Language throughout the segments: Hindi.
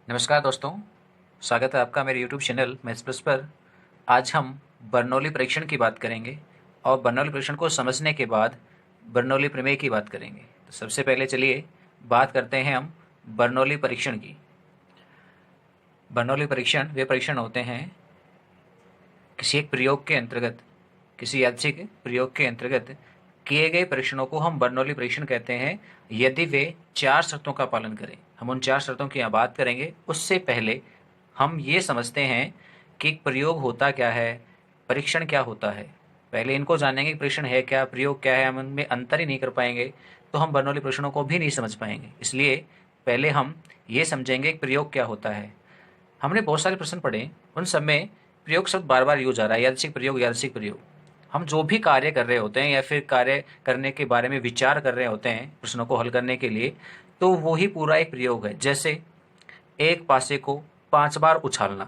नमस्कार दोस्तों, स्वागत है आपका मेरे यूट्यूब चैनल मैथ्स प्लस पर। आज हम बर्नौली परीक्षण की बात करेंगे और बर्नौली परीक्षण को समझने के बाद बर्नौली प्रमेय की बात करेंगे। तो सबसे पहले चलिए बात करते हैं हम बर्नौली परीक्षण की। बर्नौली परीक्षण वे परीक्षण होते हैं किसी एक प्रयोग के अंतर्गत, किसी यादृच्छिक प्रयोग के अंतर्गत किए गए परीक्षणों को हम बर्नौली परीक्षण कहते हैं यदि वे 4 शर्तों का पालन करें। हम उन 4 शर्तों की यहाँ बात करेंगे। उससे पहले हम ये समझते हैं कि प्रयोग होता क्या है, परीक्षण क्या होता है। पहले इनको जानेंगे कि परीक्षण है क्या, प्रयोग क्या है। हम उनमें अंतर ही नहीं कर पाएंगे तो हम बर्नौली परीक्षणों को भी नहीं समझ पाएंगे। इसलिए पहले हम ये समझेंगे कि प्रयोग क्या होता है। हमने बहुत सारे प्रश्न पढ़े, उन सब में प्रयोग शब्द बार बार यूज आ रहा है। यादृच्छिक प्रयोग, यादृच्छिक प्रयोग। हम जो भी कार्य कर रहे होते हैं या फिर कार्य करने के बारे में विचार कर रहे होते हैं प्रश्नों को हल करने के लिए, तो वो ही पूरा एक प्रयोग है। जैसे एक पासे को 5 बार उछालना,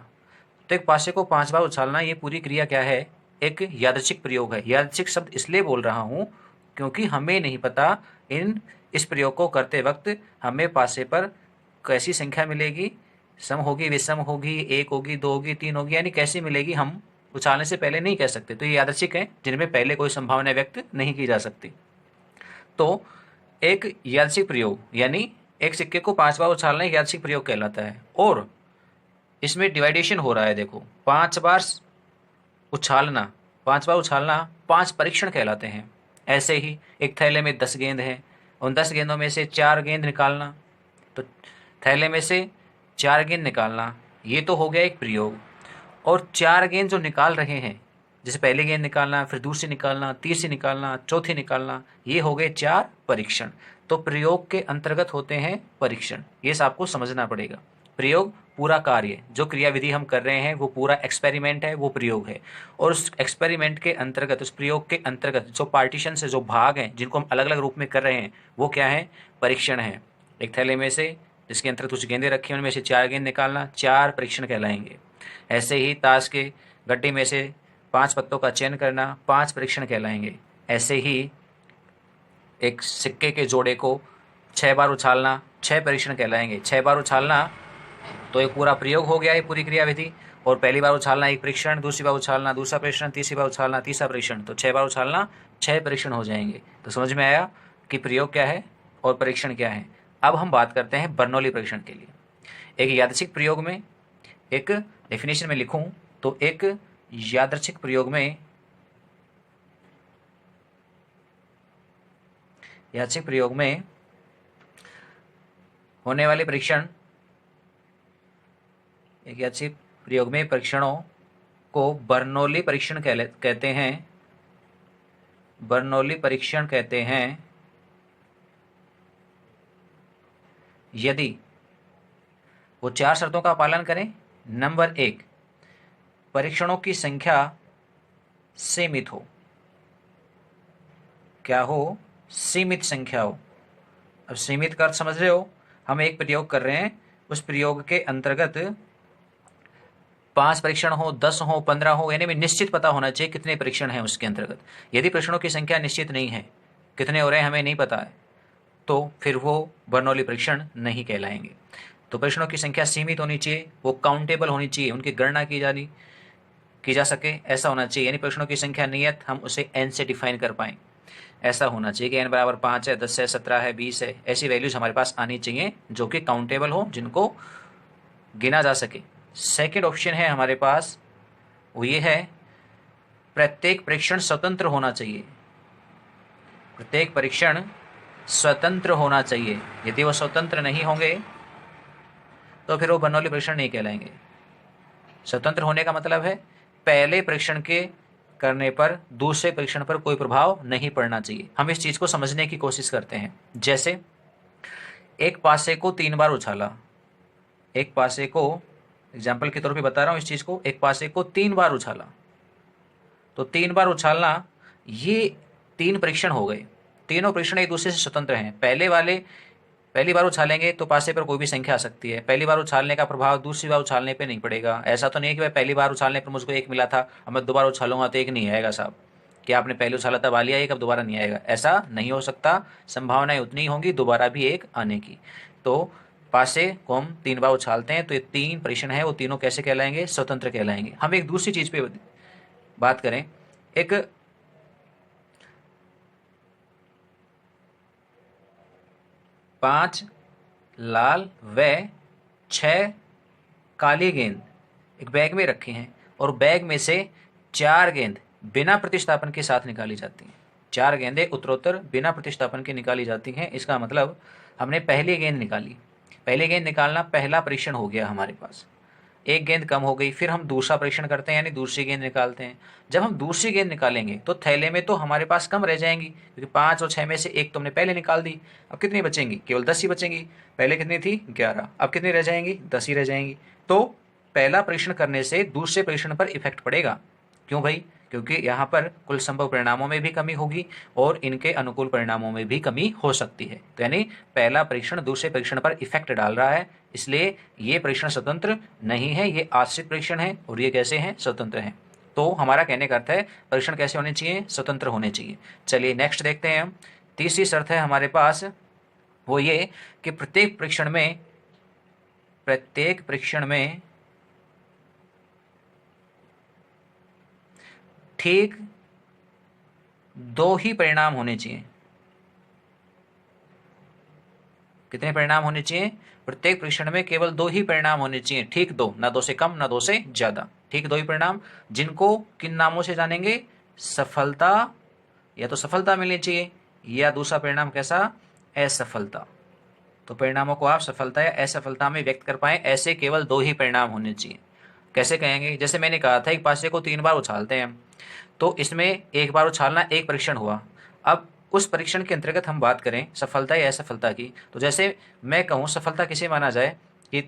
तो एक पासे को 5 बार उछालना, ये पूरी क्रिया क्या है, एक यादृच्छिक प्रयोग है। यादृच्छिक शब्द इसलिए बोल रहा हूँ क्योंकि हमें नहीं पता इस प्रयोग को करते वक्त हमें पासे पर कैसी संख्या मिलेगी, सम होगी, विषम होगी, 1 होगी, 2 होगी, 3 होगी, यानी कैसी मिलेगी हम उछालने से पहले नहीं कह सकते। तो ये यादृच्छिक है जिनमें पहले कोई संभावना व्यक्त नहीं की जा सकती। तो एक यादृच्छिक प्रयोग यानी एक सिक्के को 5 बार उछालना एक यादृच्छिक प्रयोग कहलाता है। और इसमें डिवाइडेशन हो रहा है, देखो 5 बार उछालना, 5 बार उछालना 5 परीक्षण कहलाते हैं। ऐसे ही एक थैले में 10 गेंद हैं, उन 10 गेंदों में से 4 गेंद निकालना, तो थैले में से 4 गेंद निकालना, ये तो हो गया एक प्रयोग। और 4 गेंद जो निकाल रहे हैं, जैसे पहली गेंद निकालना, फिर दूसरी निकालना, तीसरी निकालना, चौथी निकालना, ये हो गए 4 परीक्षण। तो प्रयोग के अंतर्गत होते हैं परीक्षण। ये आपको समझना पड़ेगा। प्रयोग पूरा कार्य, जो क्रियाविधि हम कर रहे हैं वो पूरा एक्सपेरिमेंट है, वो प्रयोग है। और उस एक्सपेरिमेंट के अंतर्गत, उस प्रयोग के अंतर्गत जो पार्टीशन से जो भाग हैं जिनको हम अलग अलग रूप में कर रहे हैं, वो क्या है, परीक्षण है। एक थैले में से जिसके अंतर्गत कुछ गेंदें रखी हैं, उनमें से 4 गेंद निकालना, 4 परीक्षण कहलाएंगे। ऐसे ही ताश के गड्ढे में से 5 पत्तों का चयन करना, 5 परीक्षण कहलाएंगे। ऐसे ही एक सिक्के के जोड़े को 6 बार उछालना, 6 परीक्षण कहलाएंगे। 6 बार उछालना तो एक पूरा प्रयोग हो गया, ये पूरी क्रियाविधि। और पहली बार उछालना एक परीक्षण, दूसरी बार उछालना दूसरा परीक्षण, तीसरी बार उछालना तीसरा परीक्षण, तो 6 बार उछालना 6 परीक्षण हो जाएंगे। तो समझ में आया कि प्रयोग क्या है और परीक्षण क्या है। अब हम बात करते हैं बर्नौली परीक्षण के लिए। एक यादृच्छिक प्रयोग में, एक डेफिनेशन में लिखूं तो एक यादृच्छिक प्रयोग में, यादृच्छिक प्रयोग में होने वाले परीक्षण, एक यादृच्छिक प्रयोग में परीक्षणों को बर्नौली परीक्षण कहते हैं। बर्नौली परीक्षण कहते हैं यदि वो 4 शर्तों का पालन करें। नंबर 1, परीक्षणों की संख्या सीमित हो। क्या हो, सीमित संख्या हो। अब सीमित का अर्थ समझ रहे हो, हम एक प्रयोग कर रहे हैं, उस प्रयोग के अंतर्गत 5 परीक्षण हो, 10 हो, 15 हो, यानी निश्चित पता होना चाहिए कितने परीक्षण हैं उसके अंतर्गत। यदि परीक्षणों की संख्या निश्चित नहीं है, कितने हो रहे हैं हमें नहीं पता है, तो फिर वो बर्नौली परीक्षण नहीं कहलाएंगे। तो परीक्षणों की संख्या सीमित होनी चाहिए, वो काउंटेबल होनी चाहिए, उनकी गणना की जा सके, ऐसा होना चाहिए। यानी परीक्षणों की संख्या नियत, हम उसे n से डिफाइन कर पाएँ, ऐसा होना चाहिए कि n बराबर 5 है, 10 है, 17 है, 20 है। ऐसी वैल्यूज हमारे पास आनी चाहिए जो कि काउंटेबल हो, जिनको गिना जा सके। सेकेंड ऑप्शन है हमारे पास, वो ये है, प्रत्येक परीक्षण स्वतंत्र होना चाहिए। प्रत्येक परीक्षण स्वतंत्र होना चाहिए। यदि वो स्वतंत्र नहीं होंगे तो फिर वो बर्नौली परीक्षण नहीं कहलाएंगे। स्वतंत्र होने का मतलब है पहले परीक्षण के करने पर दूसरे परीक्षण पर कोई प्रभाव नहीं पड़ना चाहिए। हम इस चीज को समझने की कोशिश करते हैं। जैसे एक पासे को 3 बार उछाला, एक पासे को, एग्जाम्पल के तौर पे बता रहा हूं इस चीज को, एक पासे को 3 बार उछाला, तो 3 बार उछालना, ये 3 परीक्षण हो गए। तीनों परीक्षण एक दूसरे से स्वतंत्र हैं। पहली बार उछालेंगे तो पासे पर कोई भी संख्या आ सकती है। पहली बार उछालने का प्रभाव दूसरी बार उछालने पे नहीं पड़ेगा। ऐसा तो नहीं है कि भाई पहली बार उछालने पर मुझको 1 मिला था, अब मैं दोबारा उछालूंगा तो 1 नहीं आएगा साहब, कि आपने पहले उछाला तब आ लिया 1, अब दोबारा नहीं आएगा। ऐसा नहीं हो सकता, संभावनाएं उतनी होंगी दोबारा भी 1 आने की। तो पासे को हम 3 बार उछालते हैं तो ये 3 परीक्षण है वो तीनों कैसे कहलाएंगे? स्वतंत्र कहलाएंगे। हम एक दूसरी चीज पे बात करें, एक 5 लाल व 6 काली गेंद एक बैग में रखी हैं और बैग में से 4 गेंद बिना प्रतिस्थापन के साथ निकाली जाती हैं। 4 गेंदें उत्तरोत्तर बिना प्रतिस्थापन के निकाली जाती हैं। इसका मतलब हमने पहली गेंद निकाली, पहली गेंद निकालना पहला परीक्षण हो गया हमारे पास। एक गेंद कम हो गई, फिर हम दूसरा परीक्षण करते हैं यानी दूसरी गेंद निकालते हैं। जब हम दूसरी गेंद निकालेंगे तो थैले में तो हमारे पास कम रह जाएंगी, क्योंकि 5 और 6 में से एक तो हमने पहले निकाल दी। अब कितनी बचेंगी? केवल 10 ही बचेंगी। पहले कितनी थी? 11। अब कितनी रह जाएंगी? 10 ही रह जाएंगी। तो पहला परीक्षण करने से दूसरे परीक्षण पर इफेक्ट पड़ेगा। क्यों भाई? क्योंकि यहाँ पर कुल संभव परिणामों में भी कमी होगी और इनके अनुकूल परिणामों में भी कमी हो सकती है। तो यानी पहला परीक्षण दूसरे परीक्षण पर इफेक्ट डाल रहा है, इसलिए ये परीक्षण स्वतंत्र नहीं है, ये आश्रित परीक्षण है। और ये कैसे हैं? स्वतंत्र हैं। तो हमारा कहने का अर्थ है परीक्षण कैसे होने चाहिए? स्वतंत्र होने चाहिए। चलिए नेक्स्ट देखते हैं हम। तीसरी शर्त है हमारे पास वो ये कि प्रत्येक परीक्षण में ठीक 2 ही परिणाम होने चाहिए। कितने परिणाम होने चाहिए? प्रत्येक परीक्षण में केवल 2 ही परिणाम होने चाहिए। ठीक 2, ना 2 से कम ना 2 से ज्यादा। ठीक 2 ही परिणाम, जिनको किन नामों से जानेंगे? सफलता, या तो सफलता मिलनी चाहिए, या दूसरा परिणाम कैसा? असफलता। तो परिणामों को आप सफलता या असफलता में व्यक्त कर पाए, ऐसे केवल 2 ही परिणाम होने चाहिए। कैसे कहेंगे? जैसे मैंने कहा था एक पासे को 3 बार उछालते हैं, तो इसमें एक बार उछालना एक परीक्षण हुआ। अब उस परीक्षण के अंतर्गत हम बात करें सफलता या असफलता की, तो जैसे मैं कहूँ सफलता किसे माना जाए कि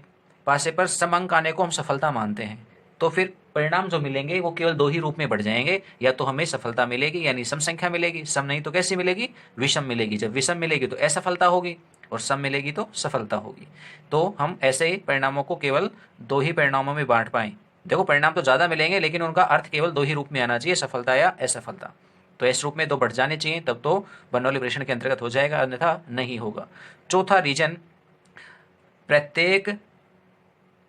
पासे पर सम अंक आने को हम सफलता मानते हैं, तो फिर परिणाम जो मिलेंगे वो केवल 2 ही रूप में बढ़ जाएंगे। या तो हमें सफलता मिलेगी यानी सम संख्या मिलेगी, सम नहीं तो कैसी मिलेगी? विषम मिलेगी। जब विषम मिलेगी तो असफलता होगी और सम मिलेगी तो सफलता होगी। तो हम ऐसे परिणामों को केवल 2 ही परिणामों में बांट पाएं। देखो परिणाम तो ज्यादा मिलेंगे लेकिन उनका अर्थ केवल 2 ही रूप में आना चाहिए, सफलता या असफलता। तो इस रूप में 2 बढ़ जाने चाहिए, तब तो बर्नौली परीक्षण के अंतर्गत हो जाएगा, अन्यथा नहीं होगा। चौथा रीजन, प्रत्येक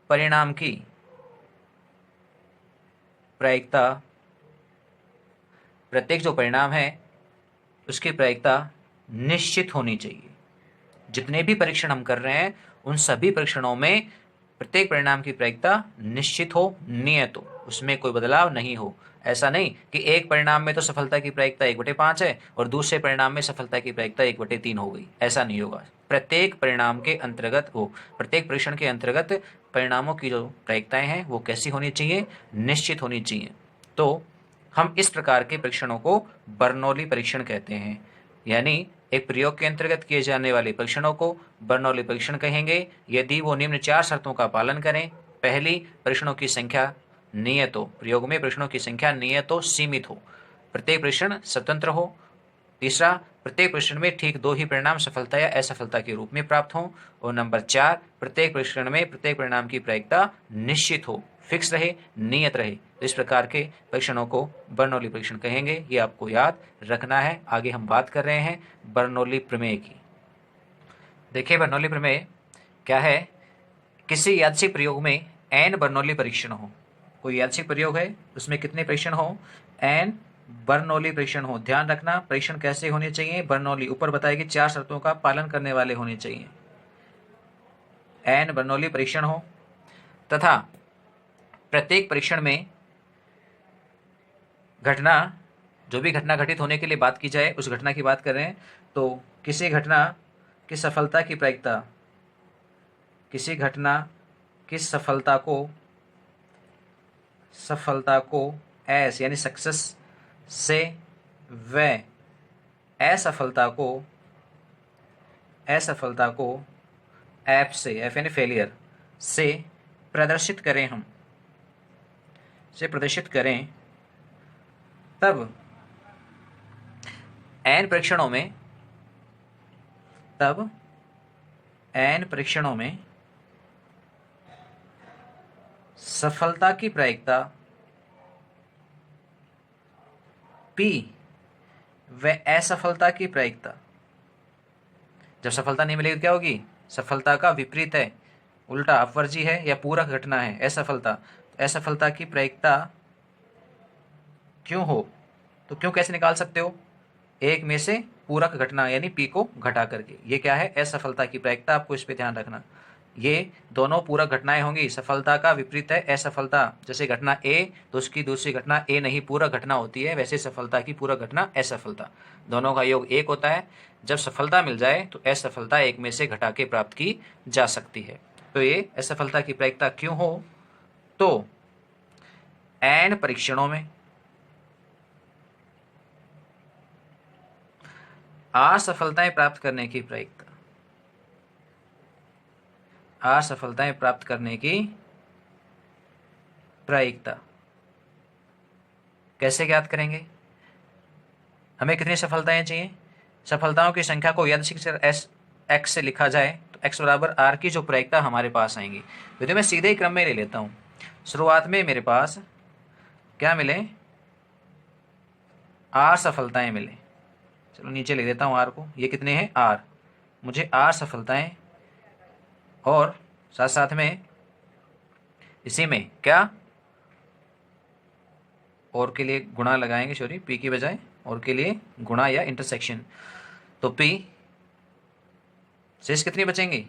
परिणाम की प्रायिकता, प्रत्येक जो परिणाम है उसकी प्रायिकता निश्चित होनी चाहिए। जितने भी परीक्षण हम कर रहे हैं उन सभी परीक्षणों में प्रत्येक परिणाम की प्रायिकता निश्चित हो, नियत हो, उसमें कोई बदलाव नहीं हो। ऐसा नहीं कि एक परिणाम में तो सफलता की प्रायिकता 1/5 है और दूसरे परिणाम में सफलता की प्रायिकता 1/3 हो गई, ऐसा नहीं होगा। प्रत्येक परिणाम के अंतर्गत हो, प्रत्येक परीक्षण के अंतर्गत परिणामों की जो प्रायिकताएं हैं वो कैसी होनी चाहिए? निश्चित होनी चाहिए। तो हम इस प्रकार के परीक्षणों को बर्नौली परीक्षण कहते हैं। यानी एक प्रयोग के अंतर्गत किए जाने वाले परीक्षणों को बर्नौली परीक्षण कहेंगे यदि वो निम्न 4 शर्तों का पालन करें। पहली, परीक्षणों की संख्या नियत हो, प्रयोग में परीक्षणों की संख्या नियत हो, सीमित हो, प्रत्येक परीक्षण स्वतंत्र हो। तीसरा, प्रत्येक परीक्षण में ठीक 2 ही परिणाम सफलता या असफलता के रूप में प्राप्त हों। और नंबर 4, प्रत्येक परीक्षण में प्रत्येक परिणाम की प्रायिकता निश्चित हो, फिक्स रहे, नियत रहे। तो इस प्रकार के परीक्षणों को बर्नौली परीक्षण कहेंगे, ये आपको याद रखना है। आगे हम बात कर रहे हैं बर्नौली प्रमेय की। देखिए बर्नौली प्रमेय क्या है? किसी यादृच्छिक प्रयोग में n बर्नौली परीक्षण हो। कोई यादृच्छिक प्रयोग है उसमें कितने परीक्षण हो? n बर्नौली परीक्षण हो। ध्यान रखना परीक्षण कैसे होने चाहिए? बर्नौली, ऊपर बताएगी 4 शर्तों का पालन करने वाले होने चाहिए। n बर्नौली परीक्षण हो तथा प्रत्येक परीक्षण में घटना, जो भी घटना घटित होने के लिए बात की जाए उस घटना की बात कर रहे हैं, तो किसी घटना की सफलता की प्रायिकता, किसी घटना की सफलता को एस यानी सक्सेस से व असफलता को एफ से, एफ यानी फेलियर से प्रदर्शित करें, हम से प्रदर्शित करें, तब एन परीक्षणों में सफलता की प्रायिकता P व असफलता की प्रायिकता, जब सफलता नहीं मिलेगी तो क्या होगी? सफलता का विपरीत है, उल्टा अपवर्जी है या पूरक घटना है असफलता, तो असफलता की प्रायिकता क्यों हो, तो क्यों कैसे निकाल सकते हो, एक में से पूरक घटना यानी पी को घटा करके। ये क्या है, असफलता की प्रायिकता, आपको इस पे ध्यान रखना। ये दोनों पूरक घटनाएं होंगी, सफलता का विपरीत है असफलता। जैसे घटना ए तो उसकी दूसरी घटना ए नहीं पूरक घटना होती है, वैसे सफलता की पूरक घटना असफलता, दोनों का योग एक होता है। जब सफलता मिल जाए तो असफलता एक में से घटा के प्राप्त की जा सकती है। तो ये असफलता की प्रायिकता क्यों हो, तो एन परीक्षणों में असफलताएं प्राप्त करने की प्रायिकता, असफलताएं प्राप्त करने की प्रायिकता कैसे ज्ञात करेंगे, हमें कितनी सफलताएं चाहिए, सफलताओं की संख्या को यादृच्छिक एस एक्स से लिखा जाए तो एक्स बराबर आर की जो प्रायिकता हमारे पास आएंगी। तो मैं सीधे ही क्रम में ले लेता हूं। शुरुआत में मेरे पास क्या मिले, आर सफलताएं मिले, चलो नीचे ले देता हूं आर को, ये कितने हैं आर, मुझे आर सफलताएं, और साथ साथ में इसी में क्या और के लिए गुणा लगाएंगे, सॉरी पी की बजाय और के लिए गुणा या इंटरसेक्शन, तो पी शेष कितनी बचेंगी,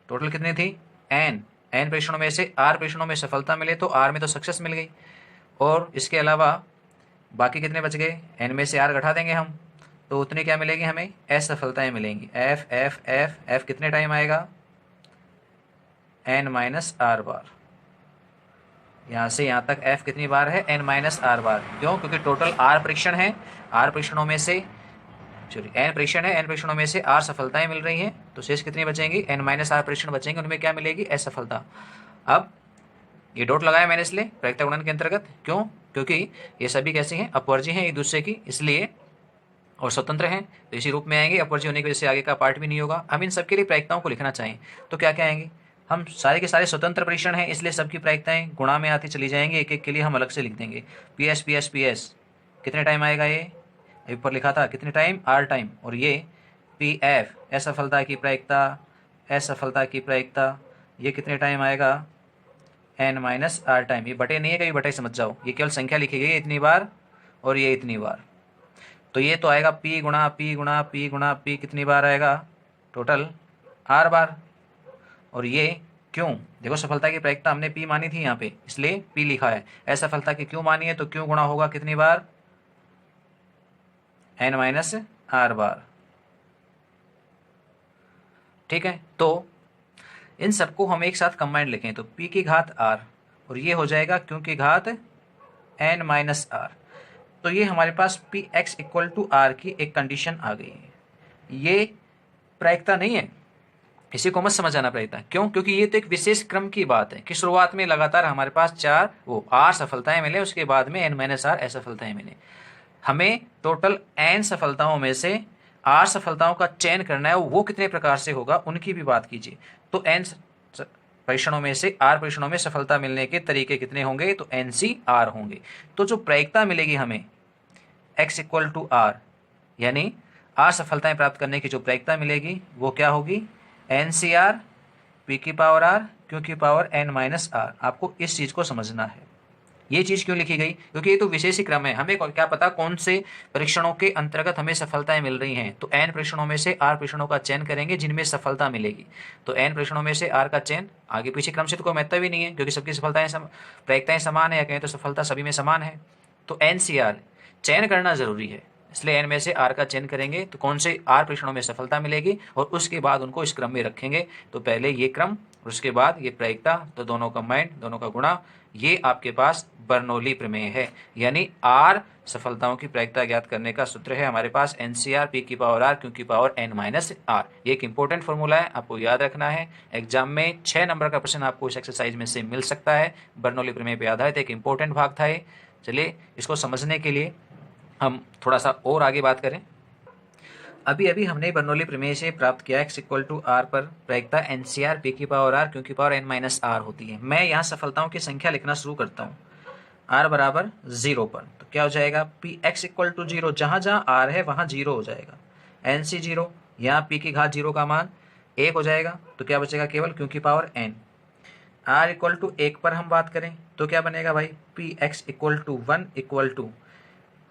टोटल कितनी थी एन, एन प्रेषणों में से आर प्रेषणों में सफलता मिले तो आर में तो सक्सेस मिल गई, और इसके अलावा बाकी कितने बच गए, एन में से आर घटा देंगे हम तो उतनी क्या मिलेगी हमें, असफलताएं मिलेंगी। एफ एफ एफ एफ कितने टाइम आएगा, एन माइनस आर बार, यहाँ से यहाँ तक f कितनी बार है, n माइनस आर बार। क्यों, क्योंकि टोटल r परीक्षण है, r परीक्षणों में से सॉरी n परीक्षण है, n परीक्षणों में से r सफलताएं मिल रही हैं, तो शेष कितनी बचेंगी, n माइनस आर परीक्षण बचेंगे, उनमें क्या मिलेगी, असफलता। अब ये डॉट लगाया मैंने इसलिए प्रायिकता गुणन के अंतर्गत, क्यों, क्योंकि ये सभी कैसी हैं, अपवर्जी हैं एक दूसरे की, इसलिए और स्वतंत्र हैं, तो इसी रूप में आएंगे, अपवर्जी होने की वजह से आगे का पार्ट भी नहीं होगा। हम इन सबके लिए प्रायिकताओं को लिखना चाहें तो क्या क्या आएंगे, हम सारे के सारे स्वतंत्र परीक्षण हैं, इसलिए सबकी प्रायिकताएं गुणा में आती चली जाएंगी, एक एक के लिए हम अलग से लिख देंगे। P S P S P S कितने टाइम आएगा, ये ऊपर लिखा था कितने टाइम, आर टाइम, और ये पी एफ असफलता की प्रायिकता, असफलता की प्रायिकता, ये कितने टाइम आएगा, एन माइनस आर टाइम। ये बटे नहीं है, कभी बटे समझ जाओ, ये केवल संख्या लिखी गई है इतनी बार और ये इतनी बार, तो ये तो आएगा पी गुणा पी गुणा पी गुणा पी, कितनी बार आएगा, टोटल आर बार। और ये क्यों, देखो सफलता की प्रायिकता हमने पी मानी थी यहाँ पे, इसलिए पी लिखा है, असफलता की क्यों मानी है तो क्यों गुणा होगा कितनी बार, एन माइनस आर बार। ठीक है, तो इन सबको हम एक साथ कंबाइंड लिखें तो p की घात r, और ये हो जाएगा q की घात n माइनस आर। तो ये हमारे पास P x equal to R की एक कंडीशन आ गई है। ये प्रायिकता नहीं है, इसी को मत समझ आना प्रायिकता, क्यों, क्योंकि ये तो एक विशेष क्रम की बात है कि शुरुआत में लगातार हमारे पास चार आर सफलताएं मिले, उसके बाद में एन माइनस आर असफलताएं मिले। हमें टोटल एन सफलताओं में से आर सफलताओं का चयन करना है, वो कितने प्रकार से होगा उनकी भी बात कीजिए। तो एन परीक्षणों में से आर परीक्षणों में सफलता मिलने के तरीके कितने होंगे, तो एन सी आर होंगे। तो जो प्रायिकता मिलेगी हमें एक्स इक्वल टू आर, यानी आर सफलताएं प्राप्त करने की जो प्रायिकता मिलेगी वो क्या होगी, एन सी आर पी की पावर आर क्यू की पावर एन माइनस आर। आपको इस चीज को समझना है, ये चीज क्यों लिखी गई, क्योंकि ये तो विशेष ही क्रम है, हमें क्या पता कौन से परीक्षणों के अंतर्गत हमें सफलताएं मिल रही हैं। तो एन परीक्षणों में से आर परीक्षणों का चयन करेंगे जिनमें सफलता मिलेगी, तो एन परीक्षणों में से आर का चयन, आगे पीछे क्रम से तो कोई महत्व भी नहीं है क्योंकि सबकी सफलताएं प्रायिकताएं समान है, या कहें तो सफलता सभी में समान है। तो एन सी आर चयन करना जरूरी है, इसलिए एन में से आर का चयन करेंगे तो कौन से आर परीक्षणों में सफलता मिलेगी और उसके बाद उनको इस क्रम में रखेंगे। तो पहले ये क्रम और उसके बाद ये प्रायिकता, तो दोनों कंबाइंड, दोनों का गुणा, ये आपके पास बर्नौली प्रमेय है। यानी आर सफलताओं की प्रायिकता ज्ञात करने का सूत्र है हमारे पास एनसीआर पी की पावर आर क्यू की पावर एन माइनस आर। ये एक इंपॉर्टेंट फॉर्मूला है, आपको याद रखना है। एग्जाम में 6 नंबर का प्रश्न आपको इस एक्सरसाइज में से मिल सकता है। बर्नौली प्रमेय पे आधारित एक इंपॉर्टेंट भाग था ये। चलिए इसको समझने के लिए हम थोड़ा सा और आगे बात करें। अभी हमने बर्नौली प्रमेय से प्राप्त किया एक्स इक्वल टू आर पर प्रायिकता एनसीआर पी की पावर आर क्यू की पावर एन माइनस आर होती है। मैं यहाँ सफलताओं की संख्या लिखना शुरू करता हूँ आर बराबर 0 पर, तो क्या हो जाएगा पी एक्स इक्वल टू 0, जहां जहां आर है वहां 0 हो जाएगा, एन सी 0, यहाँ पी की घात 0 का मान 1 हो जाएगा, तो क्या बचेगा केवल क्यू की power n। r equal to 1 पर हम बात करें तो क्या बनेगा भाई, p x equal to 1 equal to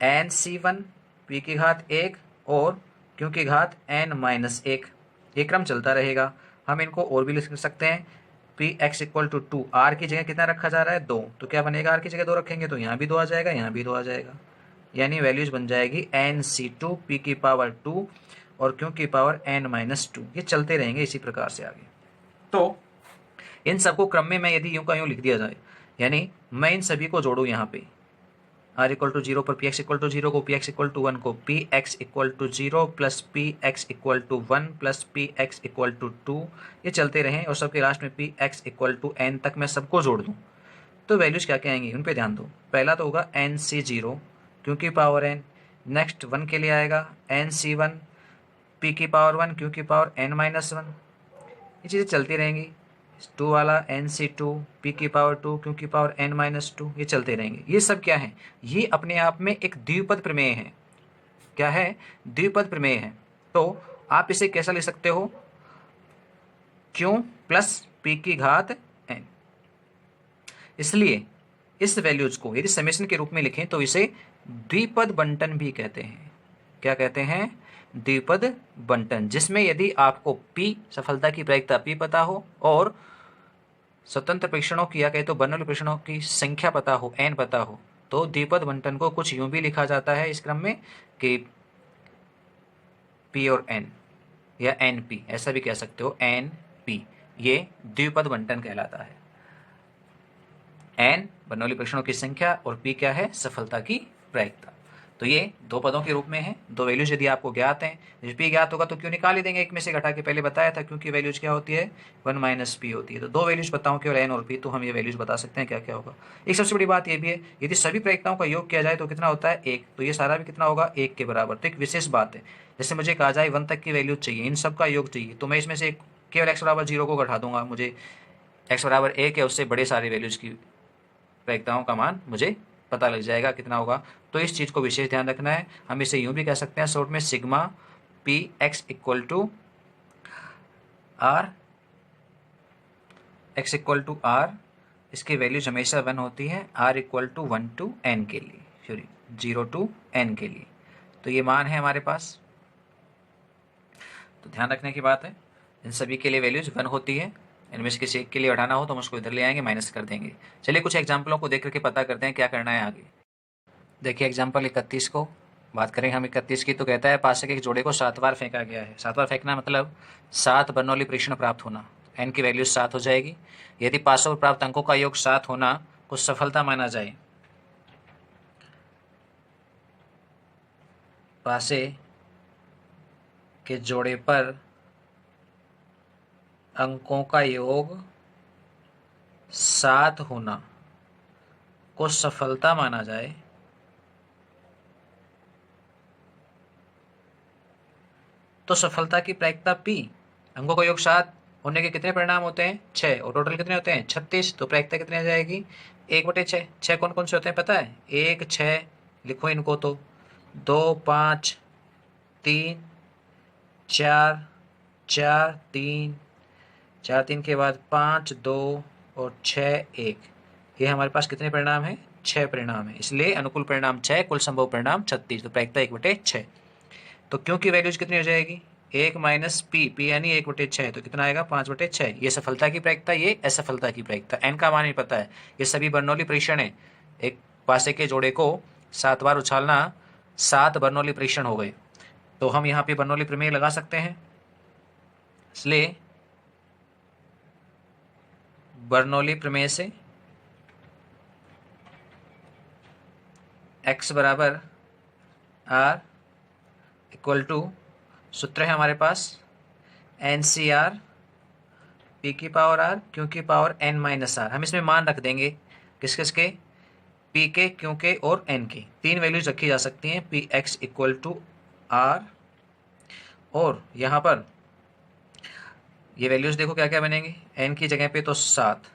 n C one p की घात 1 और क्यू की घात n माइनस 1। ये क्रम चलता रहेगा। हम इनको और भी लिख सकते हैं, p x equal to 2, r की जगह कितना रखा जा रहा है 2, तो क्या बनेगा आर की जगह 2 रखेंगे तो यहाँ भी 2 आ जाएगा, यहाँ भी 2 आ जाएगा, यानी वैल्यूज बन जाएगी एन सी टू पी की पावर 2 और क्यू की पावर n माइनस 2। ये चलते रहेंगे इसी प्रकार से आगे। तो इन सबको क्रम में मैं यदि यूं का यूं लिख दिया जाए, यानी मैं इन सभी को जोड़ूं यहाँ पे, r इक्वल टू 0 पर पी एक्स इक्वल टू 0 को, पी एक्स इक्वल टू 1 को, p x equal to 0 plus p x equal to 1 plus p x equal to 2, ये चलते रहें और सबके लास्ट में p x equal to n तक मैं सबको जोड़ दूँ तो वैल्यूज क्या क्या आएंगी उन पे ध्यान दो। पहला तो होगा एन सी 0 क्यू की पावर n, नेक्स्ट 1 के लिए आएगा एन सी 1 पी की पावर 1 क्यू की पावर n माइनस 1। ये चीज़ें चलती रहेंगी। 2 वाला एन सी 2 पी की पावर 2 क्यू की पावर n माइनस 2, ये चलते रहेंगे। ये सब क्या है, ये अपने आप में एक द्विपद प्रमेय है। क्या है, द्विपद प्रमेय है। तो आप इसे कैसा लिख सकते हो, क्यू प्लस पी की घात n। इसलिए इस वैल्यूज को यदि समेशन के रूप में लिखें तो इसे द्विपद बंटन भी कहते हैं। क्या कहते हैं, द्विपद बंटन, जिसमें यदि आपको p सफलता की प्रायिकता p पता हो और स्वतंत्र परीक्षणों की या कहे तो बर्नौली परीक्षणों की संख्या पता हो, n पता हो, तो द्विपद बंटन को कुछ यूं भी लिखा जाता है इस क्रम में कि p और n या np, ऐसा भी कह सकते हो np, ये द्विपद बंटन कहलाता है। n बर्नौली परीक्षणों की संख्या और p क्या है, सफलता की प्रायिकता। तो ये दो पदों के रूप में है। दो वैल्यूज यदि आपको ज्ञात हैं, p ज्ञात होगा तो क्यों निकाल ही देंगे एक में से घटा के, पहले बताया था क्योंकि वैल्यूज क्या होती है 1 माइनस p होती है। तो दो वैल्यूज बताऊं केवल n और p, तो हम ये वैल्यूज बता सकते हैं क्या क्या होगा। एक सबसे बड़ी बात ये भी है, यदि सभी प्रायिकताओं का योग किया जाए तो कितना होता है 1, तो ये सारा भी कितना होगा 1 के बराबर। तो एक विशेष बात है, जैसे मुझे कहा जाए 1 तक की वैल्यू चाहिए, इन सब का योग चाहिए, तो मैं इसमें से केवल x बराबर 0 को घटा दूंगा, मुझे x बराबर 1 है उससे बड़े सारे वैल्यूज की प्रायिकताओं का मान मुझे पता लग जाएगा कितना होगा। तो इस चीज़ को विशेष ध्यान रखना है। हम इसे यूं भी कह सकते हैं शॉर्ट में, sigma p x equal to r, x equal to r, इसकी वैल्यूज हमेशा 1 होती है, r equal to 1 to n के लिए, सॉरी 0 टू एन के लिए। तो ये मान है हमारे पास, तो ध्यान रखने की बात है, इन सभी के लिए वैल्यूज 1 होती है। इनमें से किसी एक के लिए बढ़ाना हो तो हम उसको इधर ले आएंगे, माइनस कर देंगे। चलिए कुछ एग्जाम्पलों को देख करके पता करते हैं क्या करना है आगे। देखिए एग्जाम्पल 31 को बात करें हम 31 की, तो कहता है पासे के एक जोड़े को 7 बार फेंका गया है। 7 बार फेंकना मतलब 7 बर्नौली परीक्षण प्राप्त होना, n की वैल्यू 7 हो जाएगी। यदि पासों पर प्राप्त अंकों का योग 7 होना को सफलता माना जाए, पासे के जोड़े पर अंकों का योग 7 होना को सफलता माना जाए, तो सफलता की प्रायिकता p, अंकों का योग 7 होने के कितने परिणाम होते हैं 6, और टोटल कितने होते हैं 36, तो प्रायिकता कितनी आ जाएगी 1/6। 6 कौन कौन से होते हैं पता है, 1 6, लिखो इनको तो 2 5 3 4 4 3 4 3 के बाद 5 2 और 6 1, ये हमारे पास कितने परिणाम हैं 6 परिणाम है, इसलिए अनुकूल परिणाम 6, कुल संभव परिणाम 36, तो प्रायिकता 1/6। तो क्यों की वैल्यूज कितनी हो जाएगी 1 माइनस पी यानी 1/6, तो कितना आएगा 5/6। ये सफलता की प्रायिकता, ये असफलता की प्रायिकता। n का मान नहीं पता है, ये सभी बर्नौली परीक्षण है। एक पासे के जोड़े को 7 बार उछालना 7 बर्नौली परीक्षण हो गए, तो हम यहाँ पे बर्नौली प्रमेय लगा सकते हैं। इसलिए बर्नौली प्रमेय से x बराबर r इक्वल टू, सूत्र है हमारे पास NCR p की पावर r q की पावर n माइनस r। हम इसमें मान रख देंगे किस किस के, p के, q के और n के। तीन वैल्यूज रखी जा सकती हैं, p x equal to r, और यहाँ पर ये वैल्यूज देखो क्या क्या बनेंगे, n की जगह पे तो 7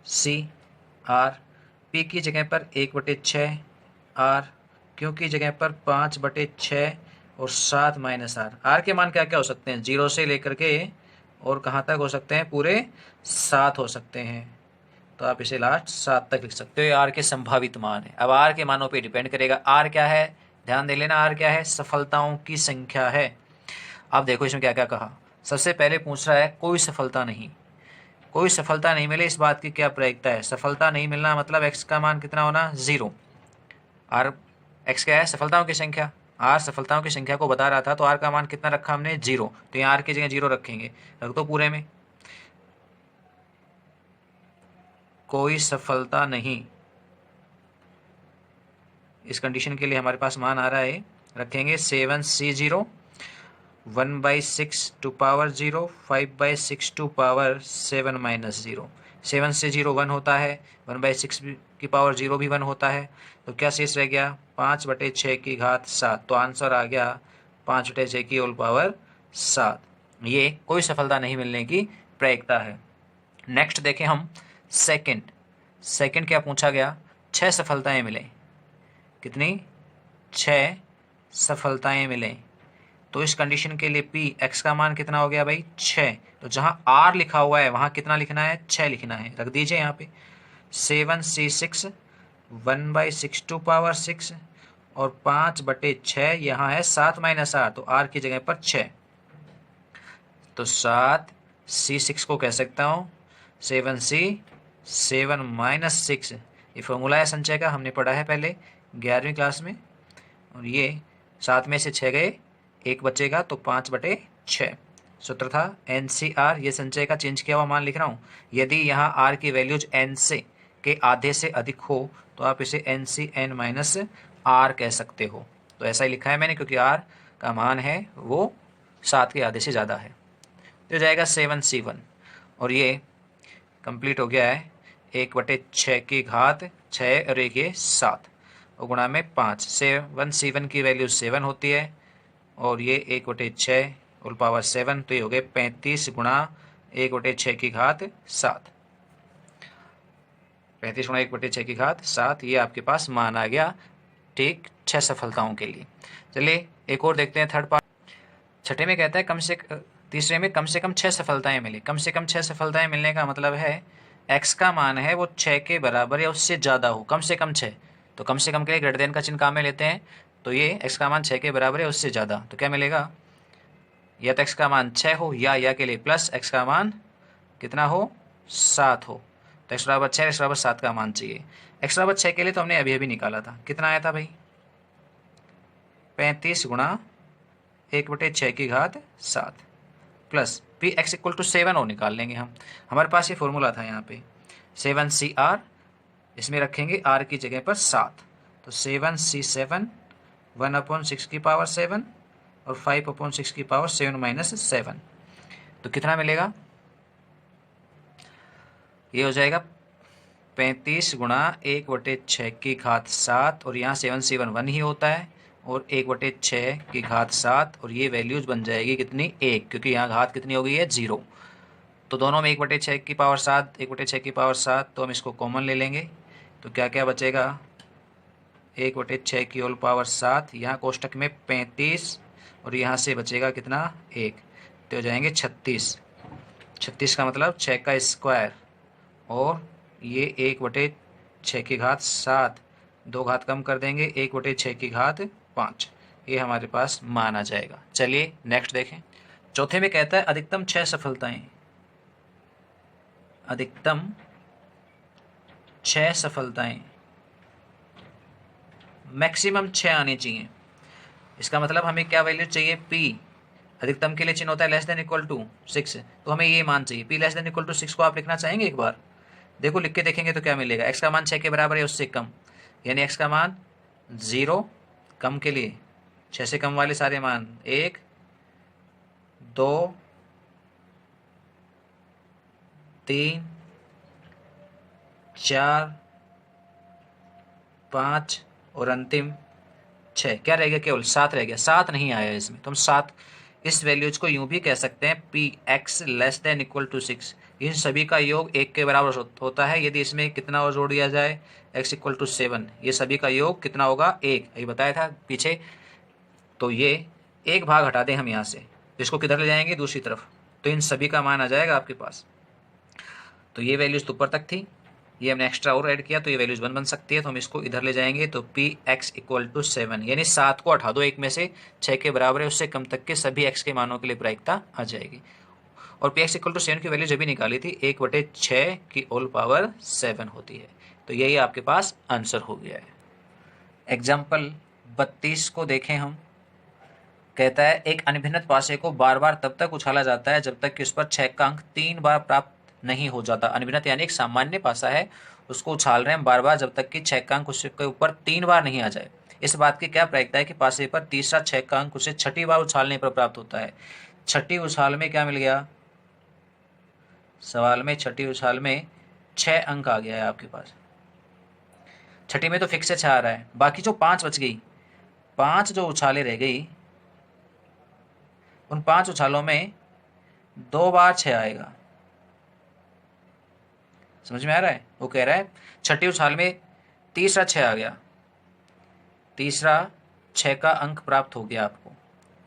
c r, p की जगह पर 1/6 r, q की जगह पर 5/6 और 7 माइनस r। r के मान क्या क्या हो सकते हैं 0 से लेकर के और कहाँ तक हो सकते हैं, पूरे 7 हो सकते हैं। तो आप इसे लास्ट 7 तक लिख सकते हो। ये आर के संभावित मान है। अब आर के मानों पे डिपेंड करेगा। आर क्या है, ध्यान दे लेना, आर क्या है, सफलताओं की संख्या है। अब देखो इसमें क्या क्या कहा। सबसे पहले पूछ रहा है कोई सफलता नहीं, कोई सफलता नहीं मिले इस बात की क्या प्रायिकता है। सफलता नहीं मिलना मतलब एक्स का मान कितना होना, 0। आर एक्स क्या है, सफलताओं की संख्या। आर सफलताओं की संख्या को बता रहा था, तो आर का मान कितना रखा हमने, 0। तो यहाँ आर की जगह 0 रखेंगे, रख दो पूरे में। कोई सफलता नहीं, इस कंडीशन के लिए हमारे पास मान आ रहा है, रखेंगे 7C0 1/6 to power 0 5/6 to power 7 - 0। 7 से 0 1 होता है, 1/6 की पावर 0 भी 1 होता है। तो क्या शेष रह गया, 5/6 की घात 7। तो आंसर आ गया 5/6 की होल पावर 7। ये कोई सफलता नहीं मिलने की प्रायिकता है। नेक्स्ट देखें हम सेकंड क्या पूछा गया, 6 सफलताएं मिले। कितनी, 6 सफलताएं मिले। तो इस कंडीशन के लिए पी एक्स का मान कितना हो गया भाई, 6। तो जहाँ आर लिखा हुआ है वहाँ कितना लिखना है, 6 लिखना है, रख दीजिए यहाँ पे। 7C6 1/6 टू पावर 6 और 5/6 यहाँ है 7 - 8, तो आर की जगह पर 6। तो 7C6 को कह सकता हूँ 7C 7 - 6। ये फॉर्मूला है संचय का, हमने पढ़ा है पहले 11वीं क्लास में। और ये 7 में से 6 गए, 1 बचेगा, तो 5/6 सूत्र था। NCR, ये संचय का चेंज किया हुआ मान लिख रहा हूँ। यदि यहाँ R की वैल्यूज N से के आधे से अधिक हो तो आप इसे NCN - R कह सकते हो। तो ऐसा ही लिखा है मैंने, क्योंकि R का मान है वो 7 के आधे से ज़्यादा है। तो जाएगा 7C1 और ये कंप्लीट हो गया है 1/6 की घात 6 और 1 ये 7 और गुणा में 5। 7C1 की वैल्यू 7 होती है और ये 1/6 होल पावर 7, तो ये हो गए 35 गुणा 1/6 की घात 7। 35 गुणा 1/6 की घात 7, ये आपके पास मान आ गया। ठीक, 6 सफलताओं के लिए। चलिए एक और देखते हैं, थर्ड पार्ट। छठे में कहता है तीसरे में कम से कम 6 सफलताएं मिले। कम से कम 6 सफलताएं मिलने का मतलब है एक्स का मान है वो 6 के बराबर या उससे ज़्यादा हो, कम से कम 6। तो कम से कम के लिए ग्रेटर देन का चिन्ह काम में लेते हैं। तो ये एक्स का मान 6 के बराबर है उससे ज़्यादा, तो क्या मिलेगा, या तो एक्स का मान 6 हो या के लिए प्लस एक्स का मान कितना हो, 7 हो। तो एक्स बराबर 6, एक्स बराबर 7 का मान चाहिए। एक्स बराबर 6 के लिए तो हमने अभी अभी निकाला था, कितना आया था भाई, 35 गुणा 1/6 की घात 7 plus p x equal to 7 और निकाल लेंगे हम। हमारे पास ये फॉर्मूला था यहाँ पे 7CR, इसमें रखेंगे R की जगह पर 7। तो 7C7 1/6 की पावर 7 और 5/6 की पावर 7 - 7। तो कितना मिलेगा, ये हो जाएगा 35 गुणा 1/6 की घात 7 और यहाँ 7C1 1 ही होता है और 1/6 की घात 7 और ये वैल्यूज बन जाएगी कितनी, 1, क्योंकि यहाँ घात कितनी हो गई है, 0। तो दोनों में 1/6 की पावर 7 1/6 की पावर 7, तो हम इसको कॉमन ले लेंगे। तो क्या क्या बचेगा, 1/6 की होल पावर 7, यहाँ कोष्टक में 35 और यहाँ से बचेगा कितना, 1, तो हो जाएंगे 36। 36 का मतलब 6 का स्क्वायर और ये 1/6 की घात 7, 2 घात कम कर देंगे, 1/6 की घात 5, ये हमारे पास मान आ जाएगा। चलिए नेक्स्ट देखें। चौथे में कहता है अधिकतम 6 सफलताएं, अधिकतम 6 सफलताएं, मैक्सिमम 6 आनी चाहिए। इसका मतलब हमें क्या वैल्यू चाहिए, P अधिकतम के लिए चिन्ह होता है लेस देन इक्वल टू 6, तो हमें ये मान चाहिए। P less than equal to 6 को आप लिखना चाहेंगे एक बार, देखो लिख के देखेंगे तो क्या मिलेगा। x का मान 6 के बराबर है उससे कम, यानी x का मान 0, कम के लिए 6 से कम वाले सारे मान 1 2 3 4 5 और अंतिम 6, क्या रह गया, केवल 7 रह गया। 7 नहीं आया इसमें, तो हम 7 इस वैल्यूज को यूं भी कह सकते हैं Px less than equal to 6। इन सभी का योग 1 के बराबर होता है। यदि इसमें कितना और जोड़ दिया जाए, x इक्वल टू 7, ये सभी का योग कितना होगा, 1, ये बताया था पीछे। तो ये 1 भाग हटा दें हम यहाँ से, इसको किधर ले जाएंगे, दूसरी तरफ। तो इन सभी का मान आ जाएगा आपके पास। तो ये वैल्यूज तो ऊपर तक थी, ये हमने एक्स्ट्रा और ऐड किया तो ये वैल्यूज 1 बन सकती है, तो हम इसको इधर ले जाएंगे। तो पी एक्स इक्वल टू 7, यानी 7 को हटा दो एक में से, 6 के बराबर है उससे कम तक के सभी एक्स के मानों के लिए प्रायिकता आ जाएगी। और पी एक्स इक्वल टू 7 की वैल्यू जब भी निकाली थी 1/6 की होल पावर 7 होती है। तो यही आपके पास आंसर हो गया है। एग्जाम्पल 32 को देखें हम। कहता है एक अनभिन्नत पासे को बार बार तब तक उछाला जाता है जब तक कि उस पर 6 का अंक 3 बार प्राप्त नहीं हो जाता। अनभिन्नत यानी एक सामान्य पासा है, उसको उछाल रहे हैं बार बार जब तक कि 6 का अंक उसके ऊपर 3 बार नहीं आ जाए। इस बात की क्या प्रायिकता है कि पासे पर तीसरा 6 का अंक उसे 6ठी बार उछालने पर प्राप्त होता है। 6ठी उछाल में क्या मिल गया, सवाल में 6ठी उछाल में 6 अंक आ गया है आपके पास। 6ठी में तो फिक्स से 6 आ रहा है, बाकी जो 5 बच गई, 5 जो उछाले रह गई, उन 5 उछालों में 2 बार 6 आएगा। समझ में आ रहा है? वो कह रहा है 6ठी उछाल में तीसरा 6 आ गया, तीसरा 6 का अंक प्राप्त हो गया आपको।